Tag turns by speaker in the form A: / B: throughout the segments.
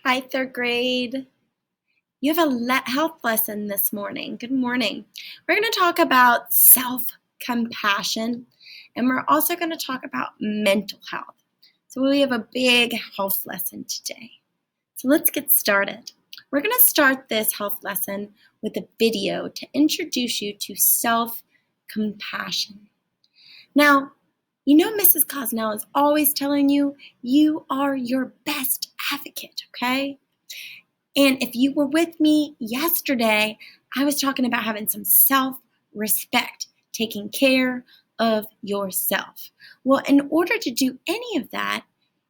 A: Hi, third grade. You have a health lesson this morning. Good morning. We're going to talk about self-compassion, and we're also going to talk about mental health. So we have a big health lesson today. So let's get started. We're going to start this health lesson with a video to introduce you to self-compassion. Now, you know Mrs. Cosnell is always telling you, you are your best advocate, okay? And if you were with me yesterday, I was talking about having some self-respect, taking care of yourself. Well, in order to do any of that,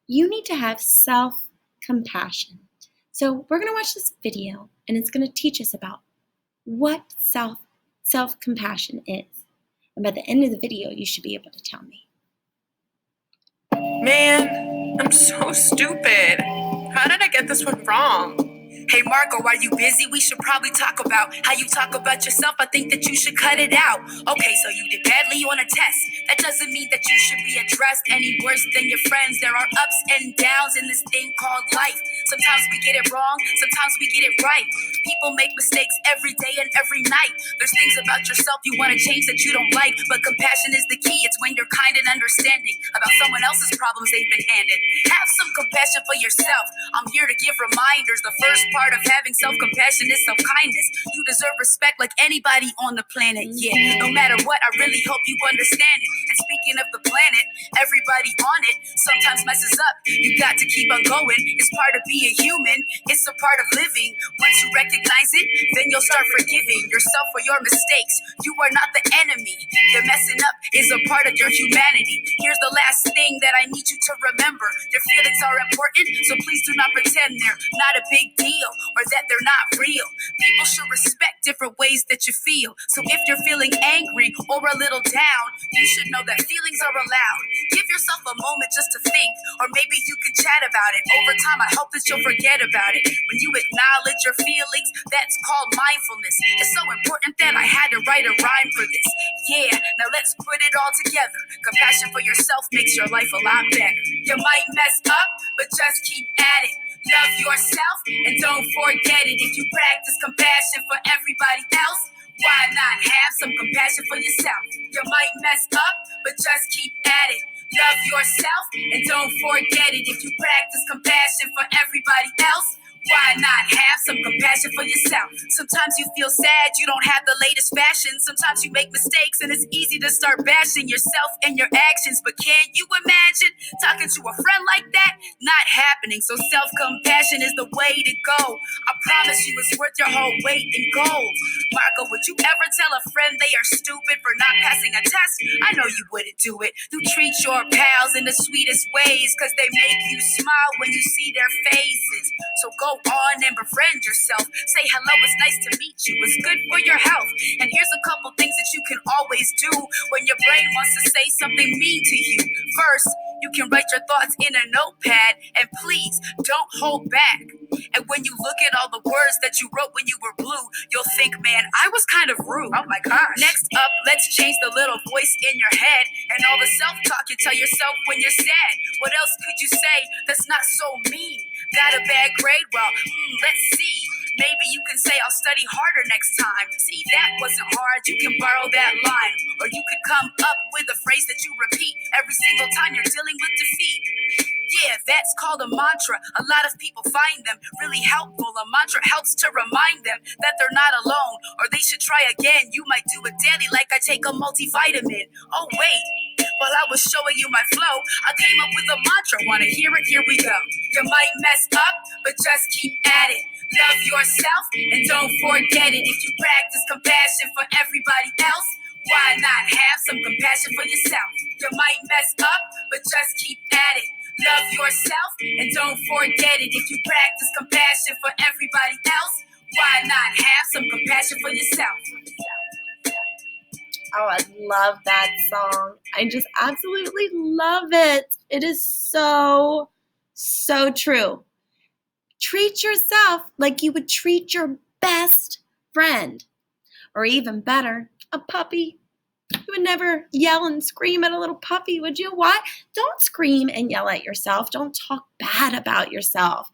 A: you need to have self-compassion. So we're going to watch this video, and it's going to teach us about what self-compassion is. And by the end of the video, you should be able to tell me.
B: Man, I'm so stupid. How did I get this one wrong? Hey Marco, are you busy? We should probably talk about how you talk about yourself. I think that you should cut it out. Okay, so you did badly on a test. That doesn't mean that you should be addressed any worse than your friends. There are ups and downs in this thing called life. Sometimes we get it wrong, sometimes we get it right. People make mistakes every day and every night. There's things about yourself you want to change that you don't like, but compassion is the key. It's when you're kind and understanding about someone else's problems they've been handed. Have some compassion for yourself. I'm here to give reminders. The first part of having self-compassion is self-kindness. You deserve respect like anybody on the planet. Yeah, no matter what, I really hope you understand it. And speaking of the planet, everybody on it sometimes messes up. You got to keep on going. It's part of being human. It's a part of living. Once you recognize it, then you'll start forgiving yourself for your mistakes. You are not the enemy. Your messing up is a part of your humanity. Here's the last thing that I need you to remember. Your feelings are important, so please do not pretend they're not a big deal or that they're not real. People should respect different ways that you feel. So if you're feeling angry or a little down, you should know that feelings are allowed. Give yourself a moment just to think, or maybe you can chat about it. Over time, I hope that you'll forget about it. When you acknowledge your feelings, that's called mindfulness. It's so important that I had to write a rhyme for this. Yeah, now let's put it all together. Compassion for yourself makes your life a lot better. You might mess up, but just keep at it. Love yourself and don't forget it. If you practice compassion for everybody else, why not have some compassion for yourself? You might mess up, but just keep at it. Love yourself and don't forget it. If you practice compassion for everybody else, why not have some compassion for yourself? Sometimes you feel sad, you don't have the latest fashion. Sometimes you make mistakes and it's easy to start bashing yourself and your actions. But can you imagine talking to a friend like that? Not happening. So self-compassion is the way to go. I promise you it's worth your whole weight in gold. Marco, would you ever tell a friend they are stupid for not passing a test? I know you wouldn't do it. You treat your pals in the sweetest ways, cause they make you smile when you see their faces. So go on and befriend yourself. Say hello, it's nice to meet you. It's good for your health. And here's a couple things that you can always do when your brain wants to say something mean to you. First, you can write your thoughts in a notepad, and please don't hold back. And when you look at all the words that you wrote when you were blue, you'll think, man, I was kind of rude. Oh my gosh. Next up, let's change the little voice in your head and all the self-talk you tell yourself when you're sad. What else could you say that's not so mean? Got a bad grade? Well, let's see. Maybe you can say, I'll study harder next time. See, that wasn't hard. You can borrow that line. Or you could come up with a phrase that you repeat every single time you're dealing with defeat. Yeah, that's called a mantra. A lot of people find them really helpful. A mantra helps to remind them that they're not alone, or they should try again. You might do it daily like I take a multivitamin. Oh wait, while I was showing you my flow, I came up with a mantra. Wanna hear it? Here we go. You might mess up, but just keep at it. Love yourself and don't forget it. If you practice compassion for everybody else, why not have some compassion for yourself? You might mess up, but just keep at it. Love yourself and don't forget it. If you practice compassion for everybody else, why not have some compassion for yourself?
A: Oh, I love that song. I just absolutely love it. It is so, so true. Treat yourself like you would treat your best friend, or even better, a puppy. You would never yell and scream at a little puppy, would you? Why? Don't scream and yell at yourself. Don't talk bad about yourself.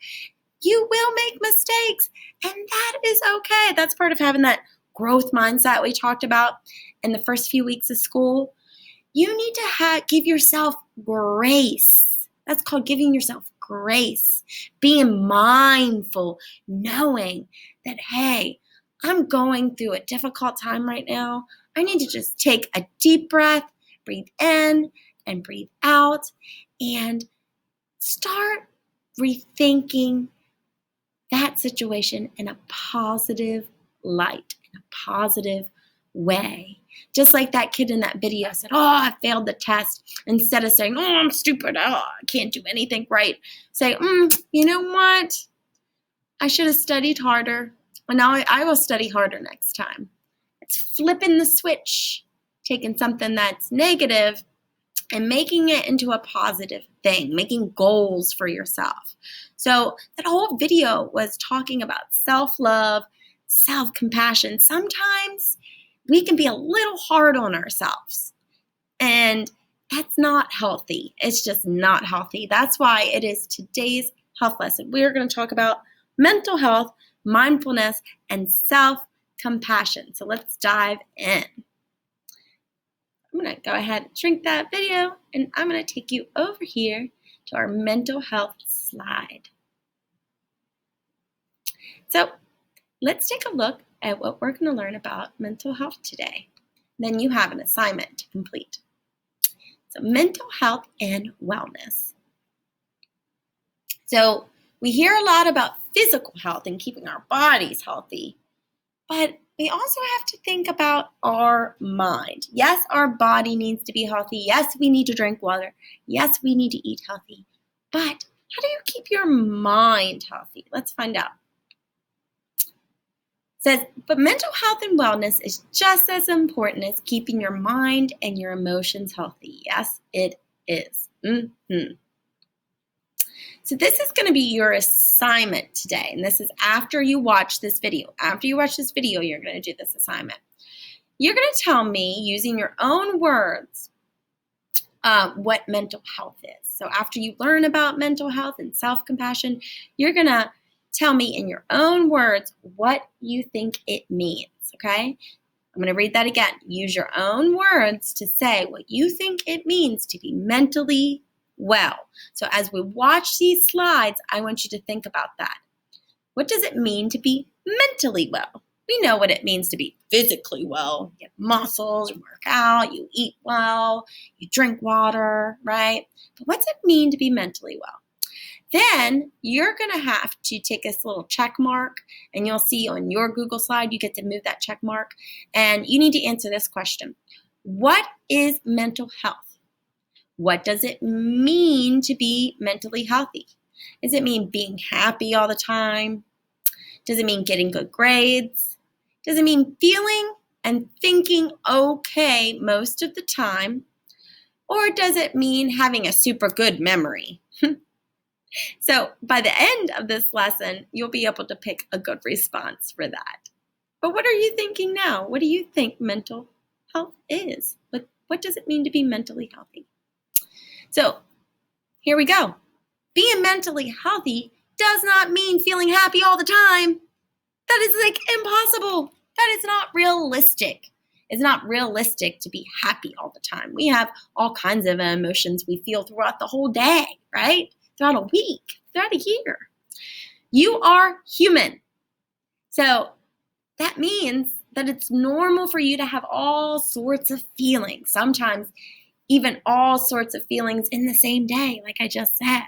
A: You will make mistakes, and that is okay. That's part of having that growth mindset we talked about in the first few weeks of school. You need to give yourself grace. That's called giving yourself grace. Being mindful, knowing that, hey, I'm going through a difficult time right now. I need to just take a deep breath, breathe in and breathe out, and start rethinking that situation in a positive light, in a positive way. Just like that kid in that video said, oh, I failed the test. Instead of saying, oh, I'm stupid, oh, I can't do anything right. Say, you know what? I should have studied harder. And now I will study harder next time. It's flipping the switch, taking something that's negative and making it into a positive thing, making goals for yourself. So that whole video was talking about self-love, self-compassion. Sometimes we can be a little hard on ourselves, and that's not healthy. It's just not healthy. That's why it is today's health lesson. We're going to talk about mental health, mindfulness, and self-compassion. So let's dive in. I'm going to go ahead and shrink that video, and I'm going to take you over here to our mental health slide. So let's take a look at what we're going to learn about mental health today. Then you have an assignment to complete. So mental health and wellness. So we hear a lot about physical health and keeping our bodies healthy, but we also have to think about our mind. Yes, our body needs to be healthy. Yes, we need to drink water. Yes, we need to eat healthy. But how do you keep your mind healthy? Let's find out. It says, but mental health and wellness is just as important as keeping your mind and your emotions healthy. Yes, it is. So this is going to be your assignment today, and this is after you watch this video. After you watch this video, you're going to do this assignment. You're going to tell me, using your own words, what mental health is. So after you learn about mental health and self-compassion, you're going to tell me in your own words what you think it means, okay? I'm going to read that again. Use your own words to say what you think it means to be mentally well. So as we watch these slides, I want you to think about that. What does it mean to be mentally well? We know what it means to be physically well. You get muscles, you work out, you eat well, you drink water, right? But what's it mean to be mentally well? Then you're going to have to take this little check mark, and you'll see on your Google slide, you get to move that check mark, and you need to answer this question. What is mental health? What does it mean to be mentally healthy? Does it mean being happy all the time? Does it mean getting good grades? Does it mean feeling and thinking okay most of the time? Or does it mean having a super good memory? So by the end of this lesson, you'll be able to pick a good response for that. But what are you thinking now? What do you think mental health is? What does it mean to be mentally healthy? So here we go. Being mentally healthy does not mean feeling happy all the time. That is impossible. That is not realistic. It's not realistic to be happy all the time. We have all kinds of emotions we feel throughout the whole day, right? Throughout a week, throughout a year. You are human. So that means that it's normal for you to have all sorts of feelings. Sometimes even all sorts of feelings in the same day, like I just said.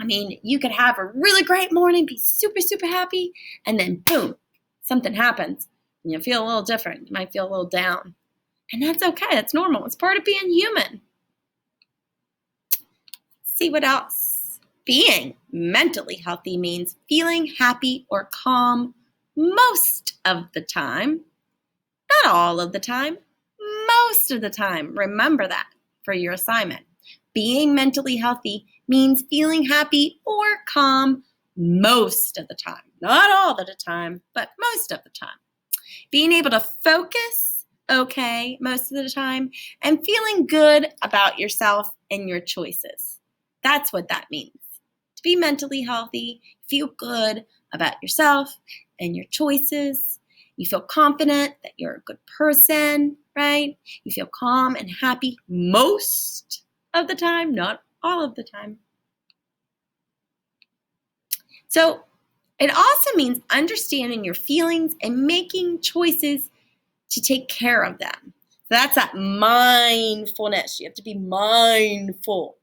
A: I mean, you could have a really great morning, be super, super happy, and then boom, something happens, and you feel a little different. You might feel a little down. And that's okay. That's normal. It's part of being human. Let's see what else. Being mentally healthy means feeling happy or calm most of the time. Not all of the time. Most of the time. Remember that for your assignment. Being mentally healthy means feeling happy or calm most of the time. Not all of the time, but most of the time. Being able to focus okay most of the time and feeling good about yourself and your choices. That's what that means, to be mentally healthy, feel good about yourself and your choices. You feel confident that you're a good person, right? You feel calm and happy most of the time, not all of the time. So it also means understanding your feelings and making choices to take care of them. So that's that mindfulness. You have to be mindful.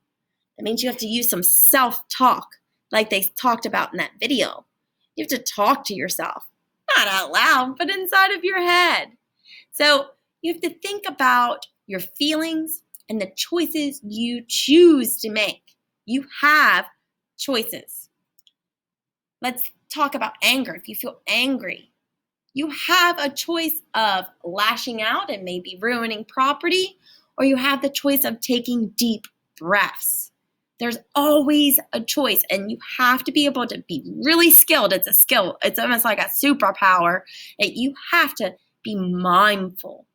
A: That means you have to use some self-talk, like they talked about in that video. You have to talk to yourself, not out loud, but inside of your head. So you have to think about your feelings and the choices you choose to make. You have choices. Let's talk about anger. If you feel angry, you have a choice of lashing out and maybe ruining property, or you have the choice of taking deep breaths. There's always a choice, and you have to be able to be really skilled. It's a skill. It's almost like a superpower that you have to be mindful,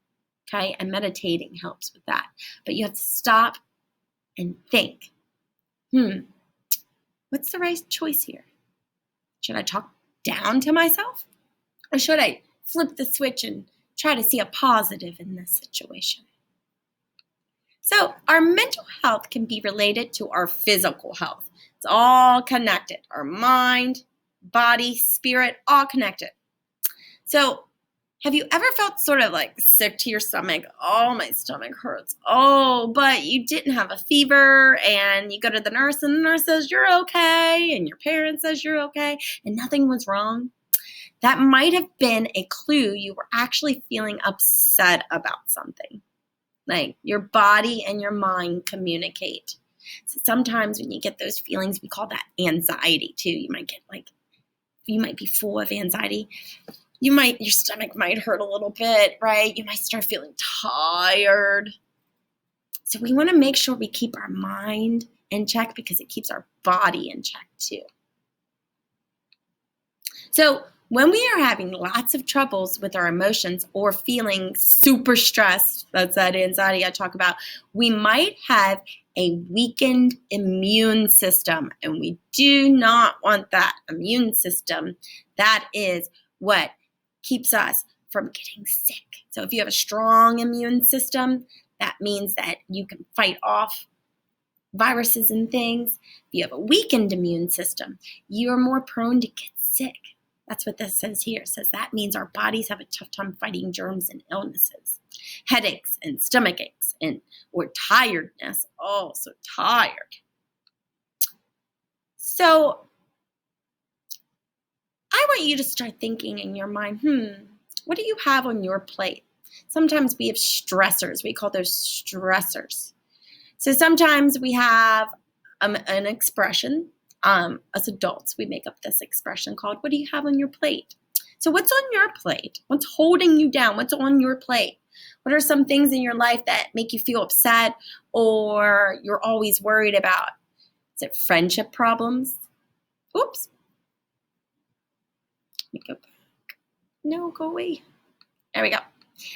A: okay? And meditating helps with that. But you have to stop and think, what's the right choice here? Should I talk down to myself? Or should I flip the switch and try to see a positive in this situation? So our mental health can be related to our physical health. It's all connected. Our mind, body, spirit, all connected. So have you ever felt sort of like sick to your stomach? Oh, my stomach hurts. Oh, but you didn't have a fever, and you go to the nurse and the nurse says you're okay, and your parent says you're okay, and nothing was wrong? That might have been a clue you were actually feeling upset about something. Like your body and your mind communicate. So sometimes when you get those feelings, we call that anxiety too. You might be full of anxiety. Your stomach might hurt a little bit, right? You might start feeling tired. So we want to make sure we keep our mind in check because it keeps our body in check too. So when we are having lots of troubles with our emotions or feeling super stressed, that's that anxiety I talk about, we might have a weakened immune system, and we do not want that immune system. That is what keeps us from getting sick. So if you have a strong immune system, that means that you can fight off viruses and things. If you have a weakened immune system, you're more prone to get sick. That's what this says here. It says that means our bodies have a tough time fighting germs and illnesses, headaches and stomach aches, or tiredness. Oh, so tired. So I want you to start thinking in your mind, what do you have on your plate? Sometimes we have stressors. We call those stressors. So sometimes we have an expression. As adults, we make up this expression called, what do you have on your plate? So what's on your plate? What's holding you down? What's on your plate? What are some things in your life that make you feel upset or you're always worried about? Is it friendship problems? Oops. Let me go back. No, go away. There we go.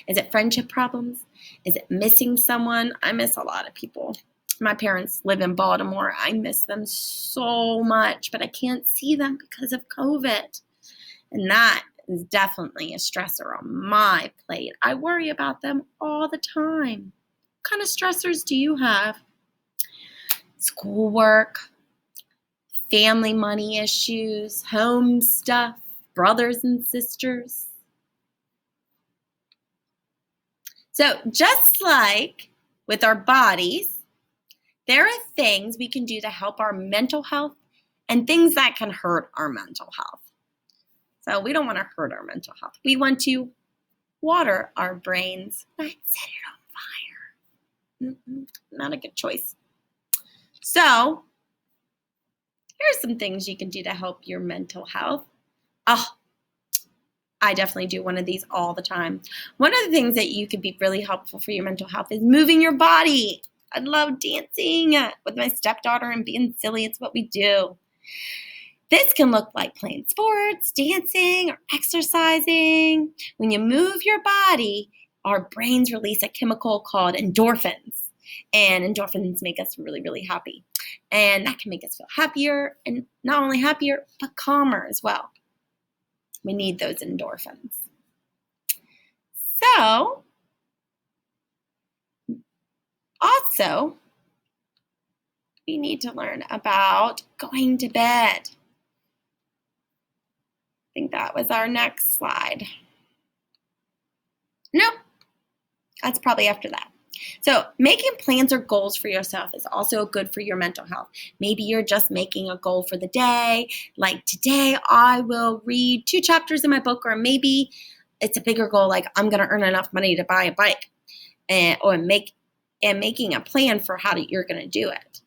A: Is it friendship problems? Is it missing someone? I miss a lot of people. My parents live in Baltimore. I miss them so much, but I can't see them because of COVID. And that is definitely a stressor on my plate. I worry about them all the time. What kind of stressors do you have? Schoolwork, family money issues, home stuff, brothers and sisters. So just like with our bodies, there are things we can do to help our mental health and things that can hurt our mental health. So we don't want to hurt our mental health. We want to water our brains, not set it on fire. Not a good choice. So here are some things you can do to help your mental health. I definitely do one of these all the time. One of the things that you could be really helpful for your mental health is moving your body. I love dancing with my stepdaughter and being silly. It's what we do. This can look like playing sports, dancing, or exercising. When you move your body, our brains release a chemical called endorphins. And endorphins make us really, really happy. And that can make us feel happier, and not only happier, but calmer as well. We need those endorphins. So, also, we need to learn about going to bed. I think that was our next slide. Nope, that's probably after that. So making plans or goals for yourself is also good for your mental health. Maybe you're just making a goal for the day, like today I will read 2 chapters in my book, or maybe it's a bigger goal, like I'm going to earn enough money to buy a bike, or making a plan for how you're going to do it,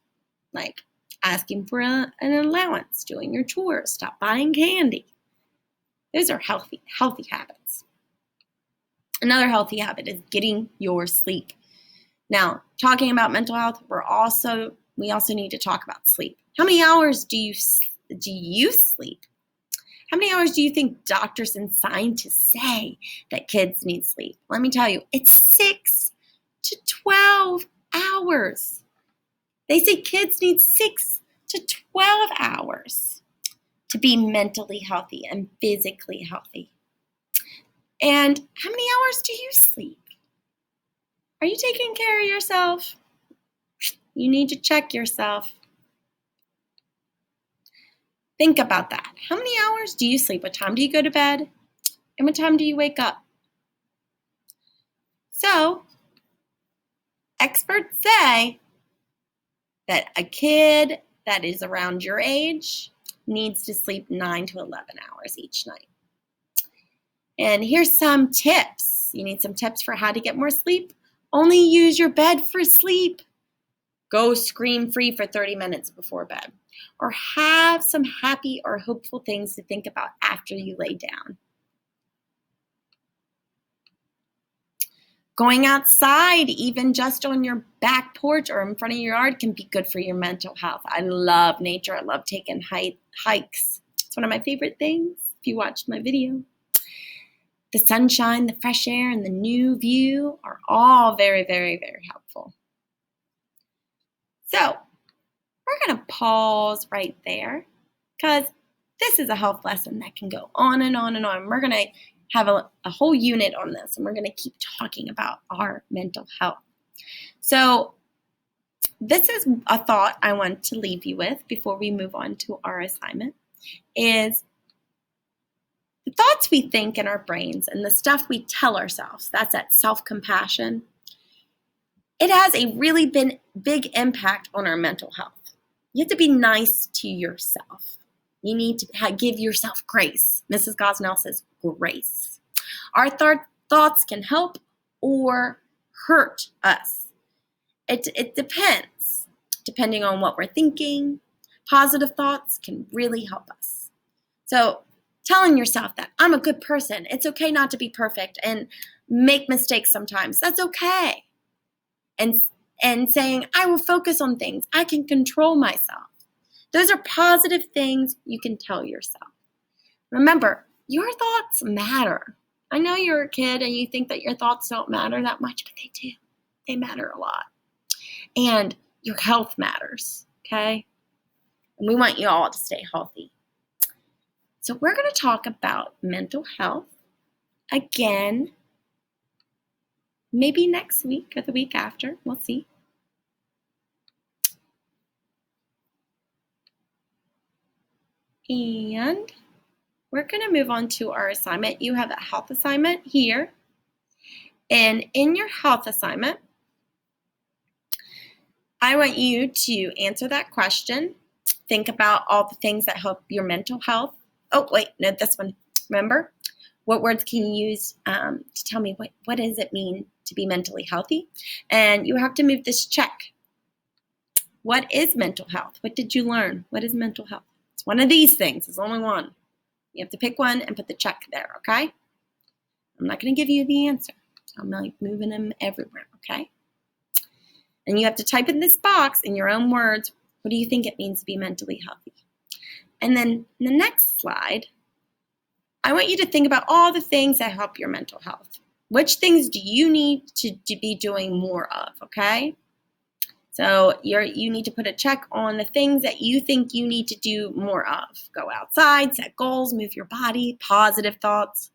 A: like asking for an allowance, doing your chores, stop buying candy. Those are healthy habits. Another healthy habit is getting your sleep. Now, talking about mental health, we also need to talk about sleep. How many hours do you sleep? How many hours do you think doctors and scientists say that kids need sleep? Let me tell you, it's 6 to 12 hours. They say kids need 6 to 12 hours to be mentally healthy and physically healthy. And how many hours do you sleep? Are you taking care of yourself? You need to check yourself. Think about that. How many hours do you sleep? What time do you go to bed? And what time do you wake up? So, experts say that a kid that is around your age needs to sleep 9 to 11 hours each night. And here's some tips. You need some tips for how to get more sleep? Only use your bed for sleep. Go screen-free for 30 minutes before bed. Or have some happy or hopeful things to think about after you lay down. Going outside, even just on your back porch or in front of your yard, can be good for your mental health. I love nature. I love taking hikes. It's one of my favorite things, if you watched my video. The sunshine, the fresh air, and the new view are all very, very, very helpful. So we're going to pause right there because this is a health lesson that can go on and on and on. We're going to have a whole unit on this, and we're going to keep talking about our mental health. So this is a thought I want to leave you with before we move on to our assignment, is the thoughts we think in our brains and the stuff we tell ourselves, that's that self-compassion, it has a really big impact on our mental health. You have to be nice to yourself. You need to give yourself grace. Mrs. Gosnell says grace. Our thoughts can help or hurt us. It depends, depending on what we're thinking. Positive thoughts can really help us. So telling yourself that I'm a good person, it's okay not to be perfect and make mistakes sometimes, that's okay. And saying, I will focus on things, I can control myself. Those are positive things you can tell yourself. Remember, your thoughts matter. I know you're a kid and you think that your thoughts don't matter that much, but they do. They matter a lot. And your health matters, okay? And we want you all to stay healthy. So we're going to talk about mental health again, maybe next week or the week after. We'll see. And we're going to move on to our assignment. You have a health assignment here. And in your health assignment, I want you to answer that question. Think about all the things that help your mental health. Oh, wait, no, this one. Remember, what words can you use to tell me what does it mean to be mentally healthy? And you have to move this check. What is mental health? What did you learn? What is mental health? It's one of these things. There's only one. You have to pick one and put the check there, okay? I'm not going to give you the answer. I'm like moving them everywhere, okay? And you have to type in this box in your own words, what do you think it means to be mentally healthy? And then in the next slide, I want you to think about all the things that help your mental health. Which things do you need to be doing more of, okay? So you need to put a check on the things that you think you need to do more of. Go outside, set goals, move your body, positive thoughts.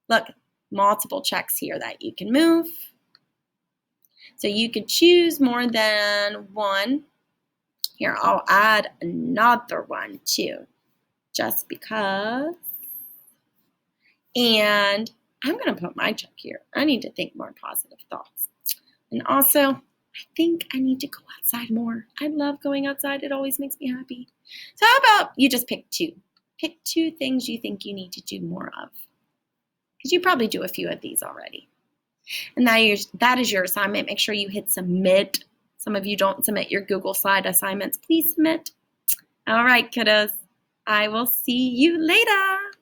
A: Look, multiple checks here that you can move. So you could choose more than one. Here, I'll add another one too, just because. And I'm going to put my check here. I need to think more positive thoughts. And also, I think I need to go outside more. I love going outside. It always makes me happy. So how about you just pick two? Pick two things you think you need to do more of. Because you probably do a few of these already. And that is your assignment. Make sure you hit submit. Some of you don't submit your Google Slide assignments. Please submit. All right, kiddos. I will see you later.